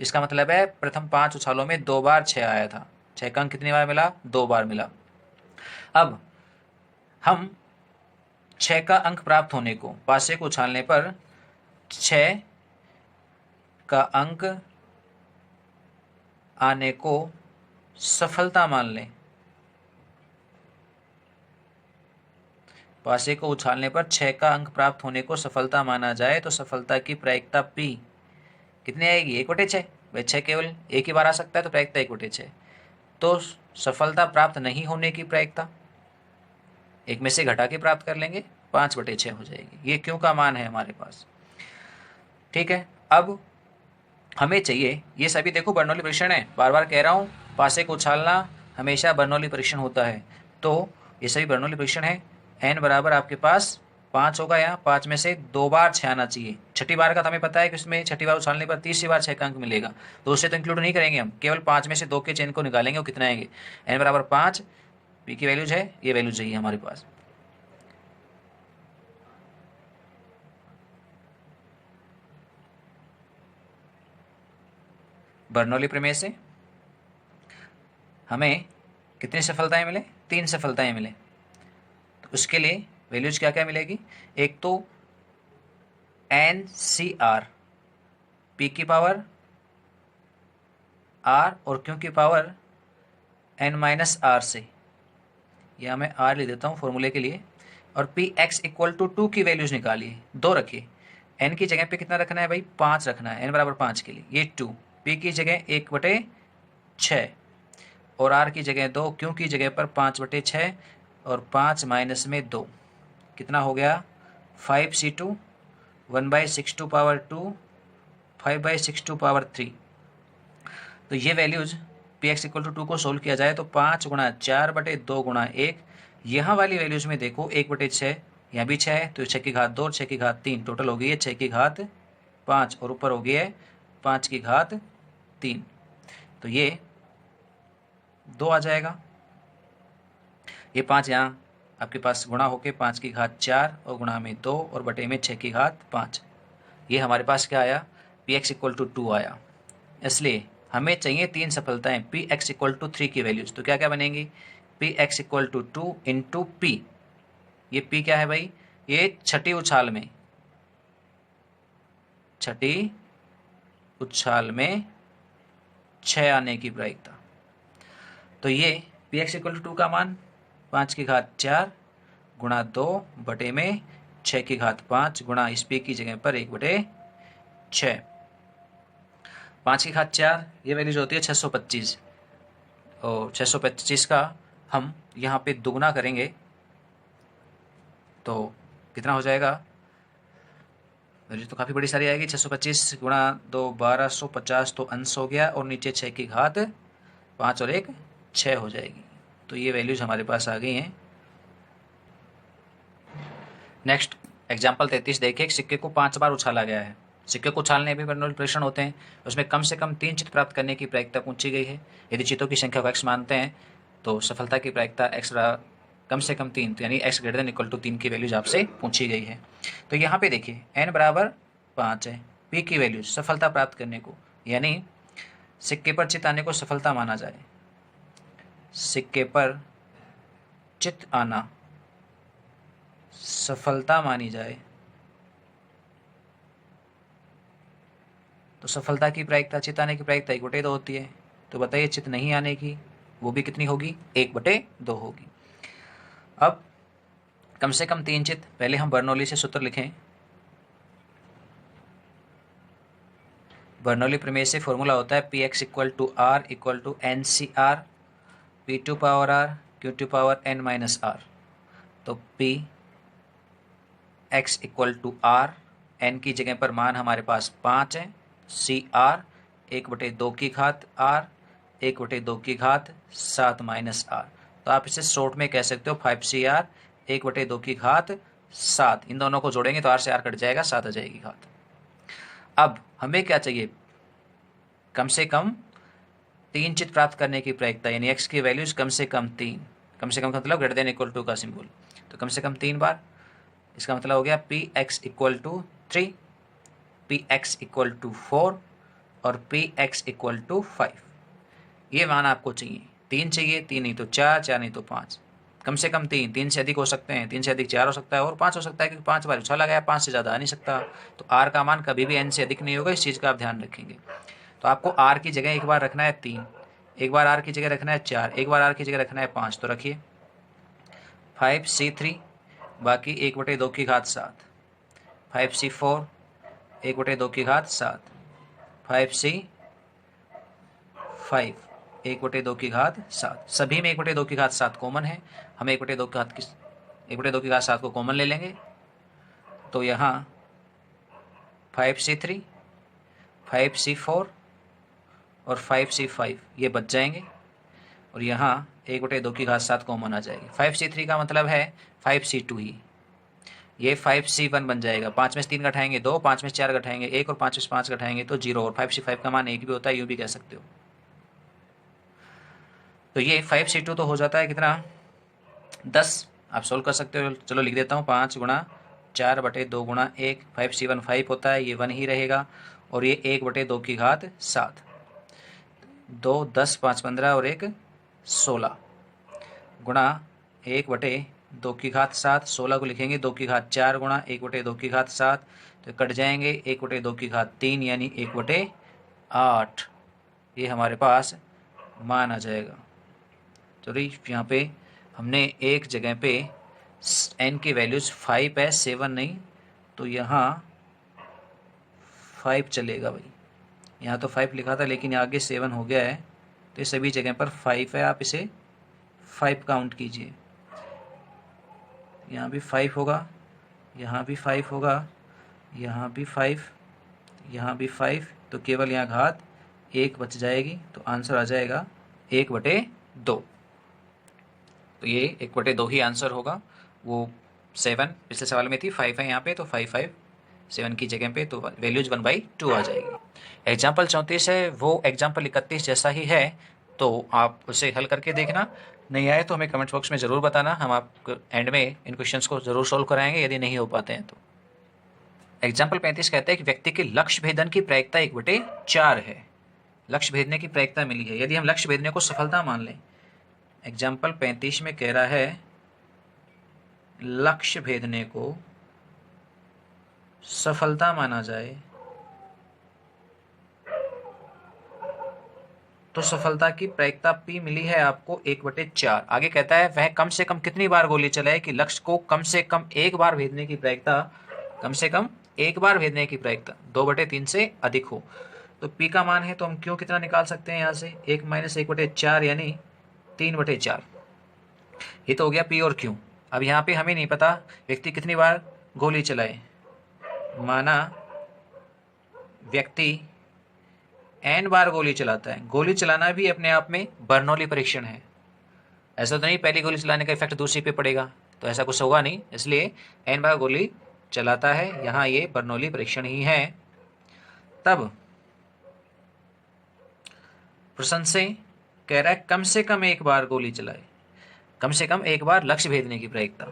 इसका मतलब है प्रथम 5 उछालों में 2 बार 6 आया था। 6 का अंक कितनी बार मिला? 2 बार मिला। अब हम 6 का अंक प्राप्त होने को, पासे को उछालने पर 6 का अंक आने को सफलता मान लें। पासे को उछालने पर 6 का अंक प्राप्त होने को सफलता माना जाए तो सफलता की प्रायिकता P कितनी आएगी? 1/6। भाई 6 केवल एक ही बार आ सकता है तो प्रायिकता 1/6। तो सफलता प्राप्त नहीं होने की प्रायिकता एक में से घटा के प्राप्त कर लेंगे, 5/6 हो जाएगी। ये क्यों का मान है हमारे पास। ठीक है, अब हमें चाहिए, ये सभी देखो बर्नौली परीक्षण है, बार बार कह रहा हूँ पासे को उछालना हमेशा बर्नौली परीक्षण होता है। तो ये सभी बर्नौली परीक्षण है। n बराबर आपके पास 5 होगा, यहाँ 5 में से 2 बार 6 आना चाहिए। 6ठी बार का तो हमें पता है कि उसमें 6ठी बार उछालने पर तीसरी बार 6 का अंक मिलेगा, तो उससे तो इंक्लूड नहीं करेंगे हम, केवल 5 में से 2 के चेन को निकालेंगे। वो कितना आएंगे? n बराबर 5, p की वैल्यूज है, ये वैल्यू चाहिए हमारे पास। बर्नौली प्रमेय से हमें कितनी सफलताएं मिले? 3 सफलताएं मिले। तो उसके लिए वैल्यूज क्या क्या मिलेगी? एक तो NCR, P की पावर R और Q की पावर n-r से, या मैं R ले देता हूँ फॉर्मूले के लिए। और Px इक्वल टू 2 की वैल्यूज निकालिए, 2 रखिए। n की जगह पे कितना रखना है भाई? 5 रखना है, n बराबर 5 के लिए ये 2, P की जगह 1/6 और R की जगह 2, Q की जगह पर 5/6 और 5 माइनस में 2 कितना हो गया? 5c2, 1/6 to power 2, 5/6 to power 3। तो ये वैल्यूज Px इक्वल टू 2 को सोल्व किया जाए तो 5 गुणा 4/2 गुणा 1, यहाँ वाली वैल्यूज में देखो 1/6, यहाँ भी 6 है तो 6 की घात 2 और 6 की घात 3, टोटल हो गई है 6 की घात 5 और ऊपर हो गया है 5 की घात 3। तो ये 2 आ जाएगा। ये 5 यहाँ आपके पास गुणा होके 5 की घात 4 और गुणा में 2 और बटे में 6 की घात 5। ये हमारे पास क्या आया? Px इक्वल टू 2 आया। इसलिए हमें चाहिए 3 सफलताएं, Px इक्वल टू 3 की वैल्यूज। तो क्या क्या बनेंगी? Px equal to 2 into P। ये P क्या है भाई? ये 6ठी उछाल में, 6ठी उछाल में 6 आने की प्रायिकता। तो ये Px इक्वल टू 2 का मान 5 की घात 4 गुणा 2 बटे में 6 की घात 5 गुणा इस P की जगह पर 1/6। 5 की घात 4 ये वैल्यूज होती है 625 और 625 का हम यहाँ पे दुगना करेंगे तो कितना हो जाएगा? वैल्यू तो काफ़ी बड़ी सारी आएगी। 625 गुणा 2 1250, तो अंश हो गया और नीचे 6 की घात 5 और 1 6 हो जाएगी। तो ये वैल्यूज हमारे पास आ गई हैं। नेक्स्ट एग्जाम्पल 33 देखिए। एक सिक्के को 5 बार उछाला गया है। सिक्के को उछालने भी बर्नौली परीक्षण होते हैं। उसमें कम से कम 3 चित प्राप्त करने की प्रायिकता पूछी गई है। यदि चितों की संख्या को x मानते हैं तो सफलता की प्रायिकता x कम से कम 3, तो यानी x greater than equal to 3 की वैल्यूज आपसे पूछी गई है। तो यहाँ पे देखिए n बराबर 5 है, p की वैल्यूज सफलता प्राप्त करने को, यानी सिक्के पर चित आने को सफलता माना जाए सिक्के पर चित आना सफलता मानी जाए तो सफलता की प्रायिकता चित आने की प्रायिकता 1/2 होती है। तो बताइए चित नहीं आने की वो भी कितनी होगी? 1/2 होगी। अब कम से कम 3 चित, पहले हम बर्नौली से सूत्र लिखें। बर्नौली प्रमेय से फॉर्मूला होता है Px equal to r equal to n C r P2 power r Q2 power n minus r. तो Px equal to r, n की जगह पर मान हमारे पास 5 है, सी आर 1/2 की घात आर 1/2 की घात 7 माइनस आर। तो आप इसे शॉर्ट में कह सकते हो 5CR 1/2 की घात 7। इन दोनों को जोड़ेंगे तो आर से आर कट जाएगा, 7 आ जाएगी घात। अब हमें क्या चाहिए? कम से कम 3 चित प्राप्त करने की प्रायिकता, यानी x की वैल्यूज कम से कम 3। कम से कम का मतलब ग्रेटर देन इक्वल टू का सिंबल, तो कम से कम 3 बार। इसका मतलब हो गया Px equal to 3, Px equal to 4 और Px इक्वल टू 5। ये मान आपको चाहिए। 3 चाहिए, 3 नहीं तो 4, 4 नहीं तो 5। कम से कम 3, 3 से अधिक हो सकते हैं, 3 से अधिक 4 हो सकता है और 5 हो सकता है, क्योंकि 5 बार उछाला गया, 5 से ज़्यादा आ नहीं सकता। तो r का मान कभी भी n से अधिक नहीं होगा, इस चीज़ का आप ध्यान रखेंगे। तो आपको r की जगह एक बार रखना है 3, एक बार r की जगह रखना है 4, एक बार r की जगह रखना है 5। तो रखिए 5C3 बाकी 1/2 की घात 7, 5C4 1/2 की घात 7, 5C5 1/2 की घात 7। सभी में 1/2 की घात 7 कॉमन है। हम 1/2 की घात 7 को कॉमन ले लेंगे। तो यहाँ 5C3 5C4 और 5C5 ये बच जाएंगे और यहाँ 1/2 की घात 7 कॉमन आ जाएगी। 5C3 का मतलब है 5C2 ही, ये 5C1 बन जाएगा। 5 में से 3 घटाएंगे 2, 5 में से 4 घटाएंगे 1 और 5 में से 5 घटाएंगे तो 0। और 5C5 का मान 1 भी होता है, यूँ भी कह सकते हो। तो ये 5C2 तो हो जाता है कितना? 10। आप सोल्व कर सकते हो। चलो लिख देता हूँ 5 गुणा 4/2 गुणा 1। 5C1 5 होता है, ये 1 ही रहेगा और ये 1/2 की घात 7। 2 10 5 15 और 1 16 गुणा 1/2 की घात 7। 16 को लिखेंगे 2 की घात 4 गुणा 1/2 की घात 7, तो कट जाएंगे 1/2 की घात 3 यानी 1/8। ये हमारे पास मान आ जाएगा। तो यहाँ पे हमने एक जगह पे n की वैल्यूज 5 है, 7 नहीं, तो यहाँ 5 चलेगा भाई। यहाँ तो 5 लिखा था लेकिन आगे 7 हो गया है, तो सभी जगह पर 5 है। आप इसे 5 काउंट कीजिए। यहाँ भी 5 होगा, यहाँ भी 5 होगा, यहाँ भी 5, यहाँ भी 5, तो केवल यहाँ घात 1 बच जाएगी। तो आंसर आ जाएगा 1/2। तो ये 1/2 ही आंसर होगा। वो 7 पिछले सवाल में थी, 5 है यहाँ पे, तो 5 5 7 की जगह पे, तो वैल्यूज 1/2 आ जाएगी। एग्जाम्पल 34 है, वो एग्जाम्पल 31 जैसा ही है, तो आप उसे हल करके देखना। नहीं आए तो हमें कमेंट बॉक्स में ज़रूर बताना, हम आपको एंड में इन क्वेश्चंस को ज़रूर सोल्व कराएंगे यदि नहीं हो पाते हैं तो। एग्जाम्पल 35 कहता है कि व्यक्ति के लक्ष्य भेदन की प्रायिकता 1/4 है। लक्ष्य भेदने की प्रायिकता मिली है, यदि हम लक्ष्य भेदने को सफलता मान लें। एग्जाम्पल 35 में कह रहा है लक्ष्य भेदने को सफलता माना जाए तो सफलता की प्रायिकता P मिली है आपको 1/4। आगे कहता है वह कम से कम कितनी बार गोली चलाए कि लक्ष्य को कम से कम एक बार भेदने की प्रायिकता, कम से कम एक बार भेदने की प्रायिकता 2/3 से अधिक हो। तो P का मान है तो हम क्यों कितना निकाल सकते हैं यहाँ से, 1 - 1/4 यानी 3/4। ये तो हो गया P और Q। अब यहाँ पे हमें नहीं पता व्यक्ति कितनी बार गोली चलाए। माना व्यक्ति n बार गोली चलाता है। गोली चलाना भी अपने आप में बर्नौली परीक्षण है। ऐसा तो नहीं पहली गोली चलाने का इफेक्ट दूसरी पे पड़ेगा, तो ऐसा कुछ होगा नहीं, इसलिए n बार गोली चलाता है। यहाँ ये बर्नौली परीक्षण ही है। तब प्रश्न से कह रहा है कम से कम एक बार गोली चलाए, कम से कम एक बार लक्ष्य भेदने की प्रायिकता।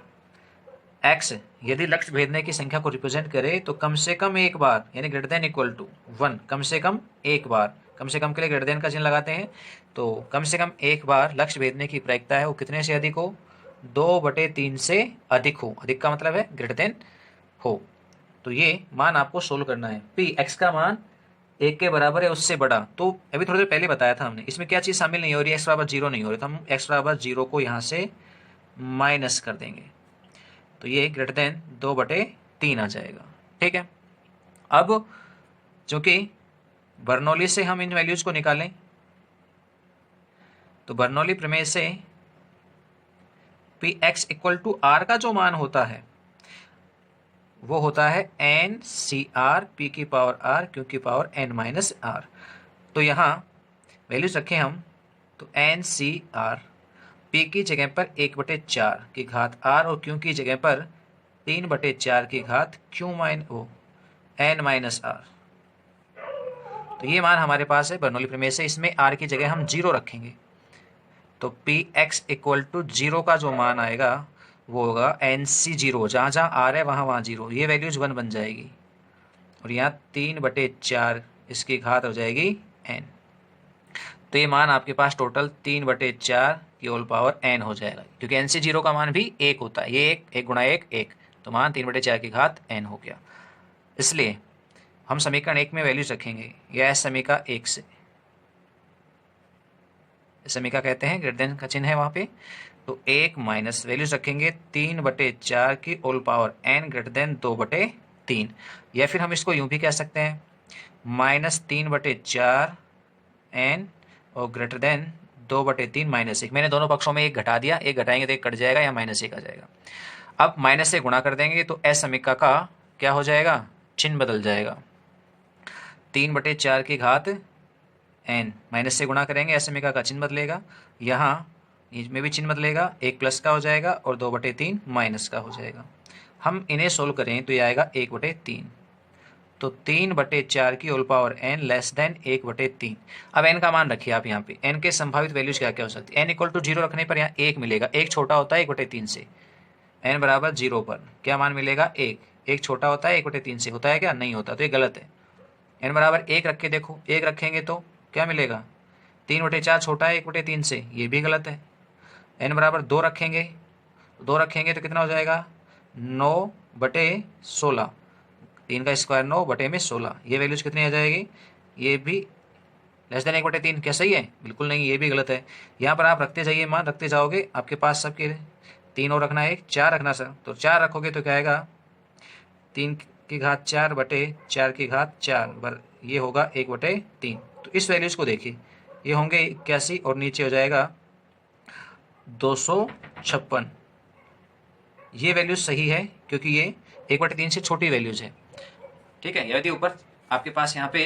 x यदि लक्ष्य भेदने की संख्या को रिप्रेजेंट करे तो कम से कम एक बार, यानी ग्रेटर देन इक्वल टू 1, कम से कम एक बार, कम से कम के लिए ग्रेटर देन का चिन्ह लगाते हैं। तो कम से कम एक बार लक्ष्य भेदने की प्रायिकता है वो कितने से अधिक हो, 2/3 से अधिक हो। अधिक का मतलब है ग्रेटर देन हो। तो ये मान आपको सोल्व करना है। p x का मान 1 के बराबर है उससे बड़ा, तो अभी थोड़ी देर पहले बताया था हमने, इसमें क्या चीज़ शामिल नहीं हो रही, x बराबर 0 नहीं हो रही, तो हम x बराबर 0 को यहाँ से माइनस कर देंगे, तो ये ग्रेटर देन 2/3 आ जाएगा। ठीक है। अब चूंकि बर्नौली से हम इन वैल्यूज को निकालें, तो बर्नौली प्रमेय से px इक्वल टू r का जो मान होता है वो होता है NCR p की पावर r q की पावर n माइनस r। तो यहाँ वैल्यूज रखें हम, तो NCR p की जगह पर 1/4 की घात r और q की जगह पर 3/4 की घात q n माइनस r। तो ये मान हमारे पास है बर्नौली प्रमेय से, इसमें r की जगह हम 0 रखेंगे, तो px इक्वल टू 0 का जो मान आएगा वो होगा NC0, जहाँ जहाँ r है वहाँ वहाँ 0, ये वैल्यूज 1 बन जाएगी, और यहाँ 3/4 इसकी घात हो जाएगी n। तो ये मान आपके पास टोटल 3/4 की होल पावर n हो जाएगा, क्योंकि NC0 का मान भी 1 होता है, ये 1 गुणा 1 1, तो मान 3/4 की घात n हो गया। इसलिए हम समीकरण 1 में वैल्यूज रखेंगे, यह समीकरण 1 से, समीकरण कहते हैं ग्रेटर देन का चिन्ह है वहाँ पे, तो 1 माइनस वैल्यूज रखेंगे 3/4 की whole power n greater than 2/3, या फिर हम इसको यूं भी कह सकते हैं -3/4 n और ग्रेटर देन 2/3 -1। मैंने दोनों पक्षों में एक घटा दिया, एक घटाएंगे तो एक कट जाएगा या -1 आ जाएगा। अब माइनस से गुणा कर देंगे तो s समीकरण का क्या हो जाएगा, चिन्ह बदल जाएगा, 3/4 की घात n, माइनस से गुणा करेंगे s समीकरण का चिन्ह बदलेगा, यहाँ इसमें भी चिन्ह बदलेगा, एक प्लस का हो जाएगा और 2/3 माइनस का हो जाएगा। हम इन्हें सोल्व करें तो ये आएगा 1/3, तो 3/4 की whole power n less than 1/3। अब n का मान रखिए आप यहाँ पे, n के संभावित वैल्यूज क्या क्या हो सकती है। n इक्वल टू 0 रखने पर यहाँ 1 मिलेगा, 1 छोटा होता है 1/3 से, n बराबर 0 पर क्या मान मिलेगा 1, 1 छोटा होता है 1/3 से, होता है क्या, नहीं होता, तो ये गलत है। n बराबर 1 रख के देखो, 1 रखेंगे तो क्या मिलेगा, 3/4 छोटा है 1/3 से, ये भी गलत है। n बराबर 2 रखेंगे, 2 रखेंगे तो कितना हो जाएगा 9/16, 3 का स्क्वायर 9/16, ये वैल्यूज कितनी आ जाएगी, ये भी लेस देन 1/3, क्या सही है, बिल्कुल नहीं, ये भी गलत है। यहाँ पर आप रखते जाइए, मान रखते जाओगे, आपके पास सबके 3 और रखना है, 4 रखना सर, तो 4 रखोगे तो क्या आएगा 3 की घात 4/4 की घात 4, ये होगा 1/3। तो इस वैल्यूज को देखिए, ये होंगे 81 और नीचे हो जाएगा 256। ये वैल्यूज सही है क्योंकि ये 1/3 से छोटी वैल्यूज है। ठीक है। यदि ऊपर आपके पास यहाँ पे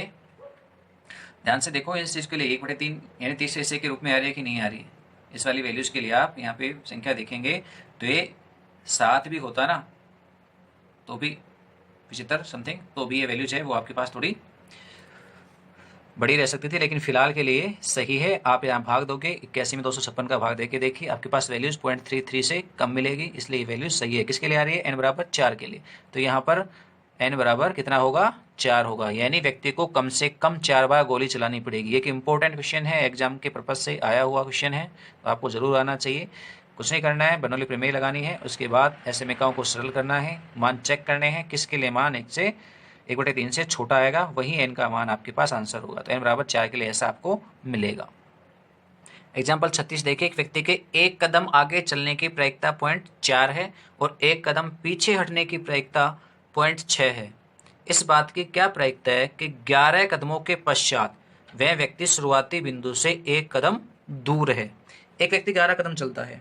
ध्यान से देखो, इस चीज के लिए 1/3 यानी 30 हिस्से के रूप में आ रही है कि नहीं आ रही है, इस वाली वैल्यूज के लिए आप यहाँ पे संख्या देखेंगे तो ये 7 भी होता ना तो भी 75 समथिंग, तो भी ये वैल्यूज है वो आपके पास थोड़ी बड़ी रह सकती थी, लेकिन फिलहाल के लिए सही है। आप यहाँ भाग दोगे, 81 में 256 का भाग देके देखिए, आपके पास वैल्यूज 0.33 से कम मिलेगी, इसलिए ये वैल्यूज सही है। किसके लिए आ रही है, n बराबर 4 के लिए, तो यहाँ पर n बराबर कितना होगा 4 होगा, यानी व्यक्ति को कम से कम 4 बार गोली चलानी पड़ेगी। एक इंपॉर्टेंट क्वेश्चन है, एग्जाम के पर्पज से आया हुआ क्वेश्चन है, तो आपको जरूर आना चाहिए। कुछ नहीं करना है, बर्नौली प्रमेय लगानी है, उसके बाद ऐसे समीकरणों को सरल करना है, मान चेक करने हैं, किसके लिए मान 1/3 से छोटा आएगा वही n का मान आपके पास आंसर होगा। तो n बराबर 4 के लिए ऐसा आपको मिलेगा। एग्जाम्पल 36 देखिए, एक व्यक्ति के एक कदम आगे चलने की प्रायिकता 0.4 है और एक कदम पीछे हटने की प्रायिकता 0.6 है। इस बात की क्या प्रायिकता है कि 11 कदमों के पश्चात वह व्यक्ति शुरुआती बिंदु से एक कदम दूर है। एक व्यक्ति 11 कदम चलता है,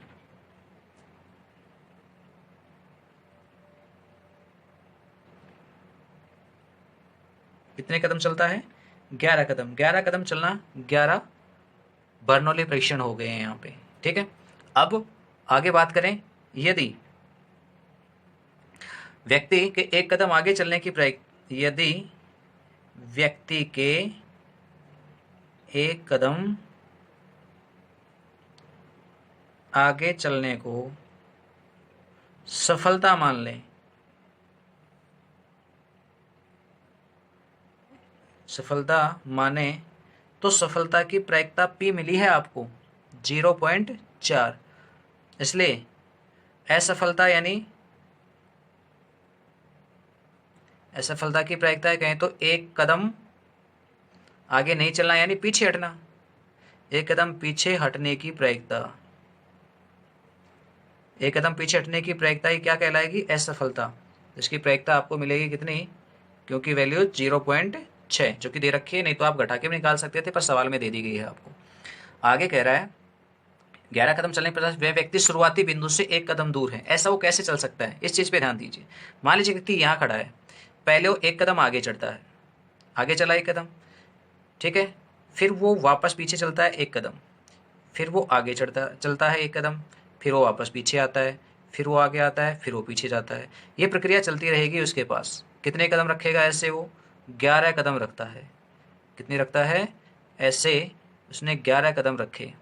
कितने कदम चलता है 11 कदम, 11 कदम चलना 11 बर्नौली परीक्षण हो गए हैं यहाँ पे। ठीक है। अब आगे बात करें, यदि व्यक्ति के एक कदम आगे चलने की यदि व्यक्ति के एक कदम आगे चलने को सफलता मान लें, सफलता माने तो सफलता की प्रायिकता P मिली है आपको 0.4। इसलिए असफलता यानी असफलता की प्रायिकता कहें तो एक कदम आगे नहीं चलना यानी पीछे हटना, एक कदम पीछे हटने की प्रायिकता, एक कदम पीछे हटने की प्रायिकता ही क्या कहलाएगी? असफलता। इसकी प्रायिकता आपको मिलेगी कितनी? क्योंकि वैल्यू 0.6 जो कि दे रखी है, नहीं तो आप घटा के भी निकाल सकते थे पर सवाल में दे दी गई है आपको। आगे कह रहा है 11 कदम चलने पर वह व्यक्ति शुरुआती बिंदु से एक कदम दूर है। ऐसा वो कैसे चल सकता है, इस चीज पे ध्यान दीजिए। मान लीजिए व्यक्ति यहाँ खड़ा है, पहले वो एक कदम आगे चढ़ता है, आगे चला एक कदम, ठीक है, फिर वो वापस पीछे चलता है एक कदम, फिर वो आगे चलता है एक कदम, फिर वो वापस पीछे आता है, फिर वो आगे आता है, फिर वो पीछे जाता है। ये प्रक्रिया चलती रहेगी। उसके पास कितने कदम रखेगा? ऐसे वो 11 कदम रखता है। कितने रखता है? ऐसे उसने 11 कदम रखे।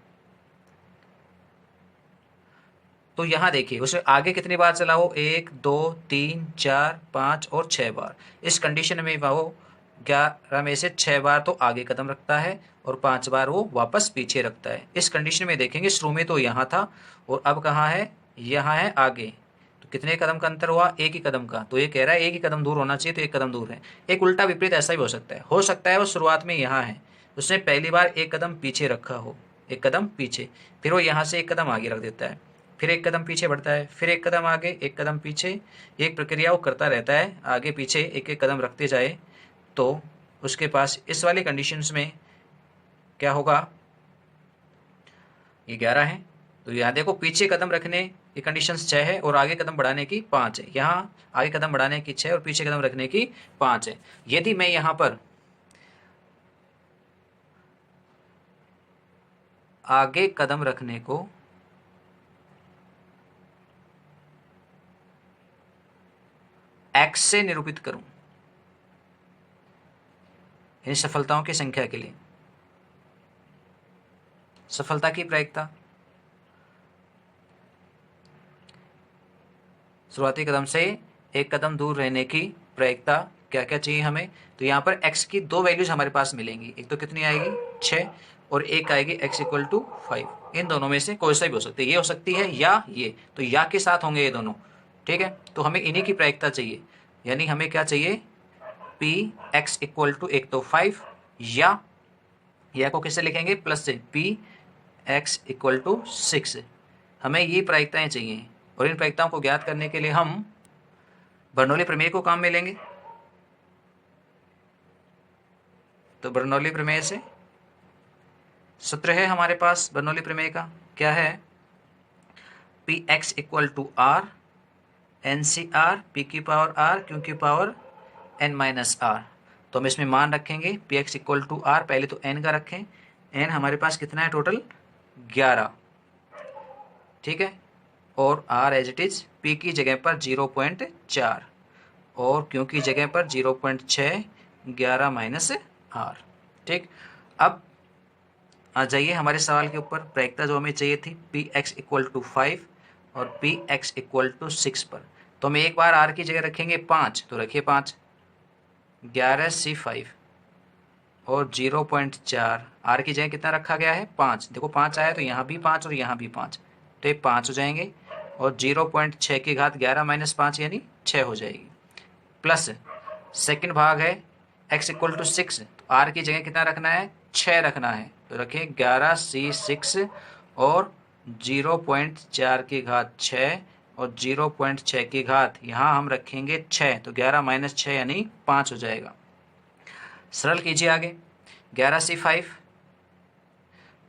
तो यहाँ देखिए उसे आगे कितनी बार चला? वो 1 2 3 4 5 और 6 बार। इस कंडीशन में वो 11 में से 6 बार तो आगे कदम रखता है और 5 बार वो वापस पीछे रखता है। इस कंडीशन में देखेंगे शुरू में तो यहाँ था और अब कहाँ है? यहाँ है आगे। तो कितने कदम का अंतर हुआ? एक ही कदम का। तो ये कह रहा है एक ही कदम दूर होना चाहिए, तो एक कदम दूर है। एक उल्टा विपरीत ऐसा भी हो सकता है वो शुरुआत में यहाँ है, उसने पहली बार एक कदम पीछे रखा हो, एक कदम पीछे, फिर वो यहाँ से एक कदम आगे रख देता है, फिर एक कदम पीछे बढ़ता है, फिर एक कदम आगे, एक कदम पीछे। एक प्रक्रिया वो करता रहता है, आगे पीछे एक एक कदम रखते जाए। तो उसके पास इस वाली कंडीशंस में क्या होगा? ये 11 है, तो यहाँ देखो पीछे कदम रखने की कंडीशंस 6 है और आगे कदम बढ़ाने की 5 है। यहाँ आगे कदम बढ़ाने की 6 और पीछे कदम रखने की 5 है। यदि मैं यहाँ पर आगे कदम रखने को x से निरूपित करूं, इन सफलताओं की संख्या के लिए, सफलता की प्रायिकता शुरुआती कदम से एक कदम दूर रहने की प्रायिकता क्या क्या चाहिए हमें? तो यहाँ पर x की दो वैल्यूज हमारे पास मिलेंगी। एक तो कितनी आएगी? 6 और एक आएगी x इक्वल टू 5। इन दोनों में से कोई सा भी हो सकती है, ये हो सकती है या ये, तो या के साथ होंगे ये दोनों, ठीक है। तो हमें इन्हीं की प्रायिकता चाहिए, यानी हमें क्या चाहिए? पी एक्स इक्वल टू एक तो 5 या को किससे लिखेंगे? प्लस से, पी एक्स इक्वल टू 6। हमें ये प्रायिकताएं चाहिए और इन प्रायिकताओं को ज्ञात करने के लिए हम बर्नौली प्रमेय को काम में लेंगे। तो बर्नौली प्रमेय से सूत्र है हमारे पास बर्नौली प्रमेय का, क्या है? P x equal to r n C r p की पावर आर क्यू की पावर एन माइनस आर। तो हम इसमें मान रखेंगे p x equal to r, पहले तो एन का रखें, एन हमारे पास कितना है टोटल? 11, ठीक है, और r as it is p की जगह पर 0.4 और क्यू की जगह पर 0.6, 11 माइनस आर, ठीक। अब आ जाइए हमारे सवाल के ऊपर, प्रायिकता जो हमें चाहिए थी पी एक्स इक्वल टू 5 और पी एक्स इक्वल टू 6 पर। तो हम एक बार आर की जगह रखेंगे 5, तो रखिए 5, 11C5 और 0.4, आर की जगह कितना रखा गया है? 5। देखो 5 आया तो यहाँ भी 5 और यहाँ भी 5, तो ये 5 हो जाएंगे और 0.6 की घात 11 माइनस 5 यानी 6 हो जाएगी। प्लस सेकंड भाग है x इक्वल टू 6, तो आर की जगह कितना रखना है? 6 रखना है, तो रखें 11C6 और 0.4 की घात 6 और 0.6 की घात यहाँ हम रखेंगे 6, तो 11 माइनस 6 यानी 5 हो जाएगा। सरल कीजिए आगे, 11C5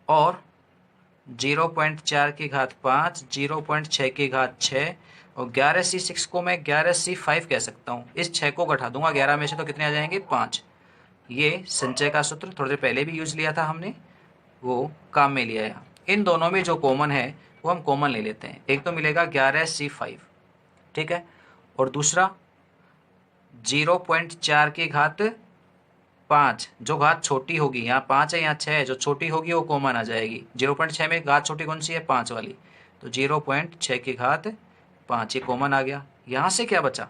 और 0.4 की घात 5, 0.6 की घात 6 और 11C6 को मैं 11C5 कह सकता हूँ। इस 6 को घटा दूंगा 11 में से तो कितने आ जाएंगे? 5। ये संचय का सूत्र थोड़ी देर पहले भी यूज लिया था हमने, वो काम में लिया है। इन दोनों में जो कॉमन है वो हम कॉमन ले लेते हैं। एक तो मिलेगा 11C5, ठीक है, और दूसरा 0.4 की घात 5, जो घात छोटी होगी, यहाँ 5 है यहाँ 6 है, जो छोटी होगी वो कॉमन आ जाएगी। 0.6 में घात छोटी कौन सी है? 5 वाली, तो 0.6 की घात 5, ये कॉमन आ गया। यहाँ से क्या बचा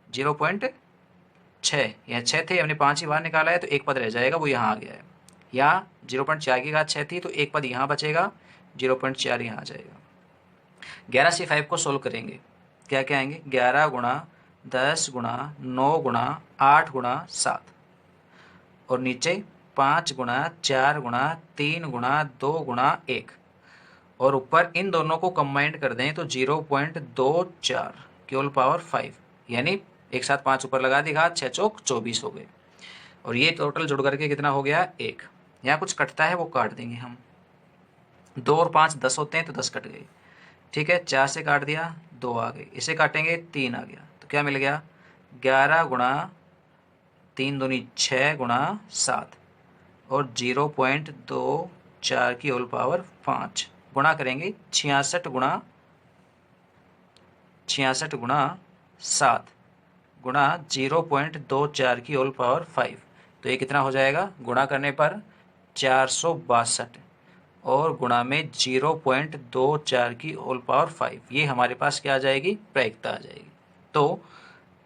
0.6, यहाँ 6 थे, हमने 5 ही बाहर निकाला है तो एक पद रह जाएगा, वो यहाँ आ गया है। यहाँ 0.4 की घात 6 थी तो एक पद यहाँ बचेगा, 0.4 यहाँ आ जाएगा। 11 से 5 को सोल्व करेंगे, क्या क्या आएंगे 11 गुणा 10 गुणा 9 गुणा 8 गुणा 7, और नीचे 5 गुणा 4 गुणा 3 गुणा 2 गुणा 1, और ऊपर इन दोनों को कंबाइंड कर दें तो 0.24 की होल पावर 5, यानी एक साथ 5 ऊपर लगा दी घात 6 चौक 24 हो गए। और ये टोटल जुड़ करके कितना हो गया 1। यहाँ कुछ कटता है वो काट देंगे हम, 2 और 5 10 होते हैं तो 10 कट गए, ठीक है। 4 से काट दिया 2 आ गए, इसे काटेंगे 3 आ गया, तो क्या मिल गया 11 गुणा 3 दूनी 6 गुणा 7, और 0.24 की होल पावर 5 गुणा करेंगे 66 गुणा 7 गुणा 0.24 की होल पावर 5, तो ये कितना हो जाएगा गुणा करने पर 462, और गुणा में 0.24 की होल पावर 5, ये हमारे पास क्या आ जाएगी प्रायिकता आ जाएगी। तो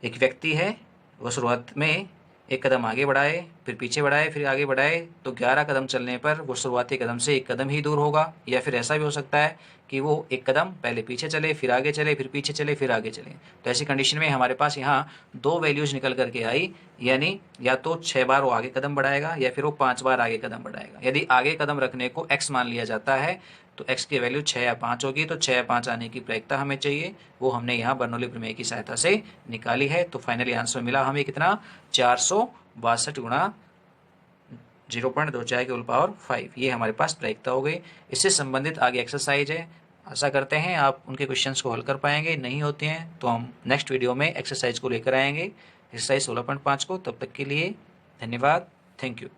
एक व्यक्ति है, वो शुरुआत में एक कदम आगे बढ़ाए, फिर पीछे बढ़ाए, फिर आगे बढ़ाए, तो 11 कदम चलने पर वो शुरुआती कदम से एक कदम ही दूर होगा। या फिर ऐसा भी हो सकता है कि वो एक कदम पहले पीछे चले, फिर आगे चले, फिर पीछे चले, फिर आगे चले। तो ऐसी कंडीशन में हमारे पास यहाँ 2 वैल्यूज निकल करके आई, यानी या तो 6 बार वो आगे कदम बढ़ाएगा या फिर वो 5 बार आगे कदम बढ़ाएगा। यदि आगे कदम रखने को x मान लिया जाता है तो x की वैल्यू 6 या 5 होगी, तो 6 या 5 आने की प्रायिकता हमें चाहिए, वो हमने यहाँ बर्नौली प्रमेय की सहायता से निकाली है। तो फाइनली आंसर मिला हमें कितना 462 गुणा 0.24 की होल पावर 5, ये हमारे पास प्रायिकता हो गई। इससे संबंधित आगे एक्सरसाइज है, आशा करते हैं आप उनके क्वेश्चंस को हल कर पाएंगे। नहीं होते हैं तो हम नेक्स्ट वीडियो में एक्सरसाइज को लेकर आएंगे, एक्सरसाइज 16.5 को। तब तक के लिए धन्यवाद, थैंक यू।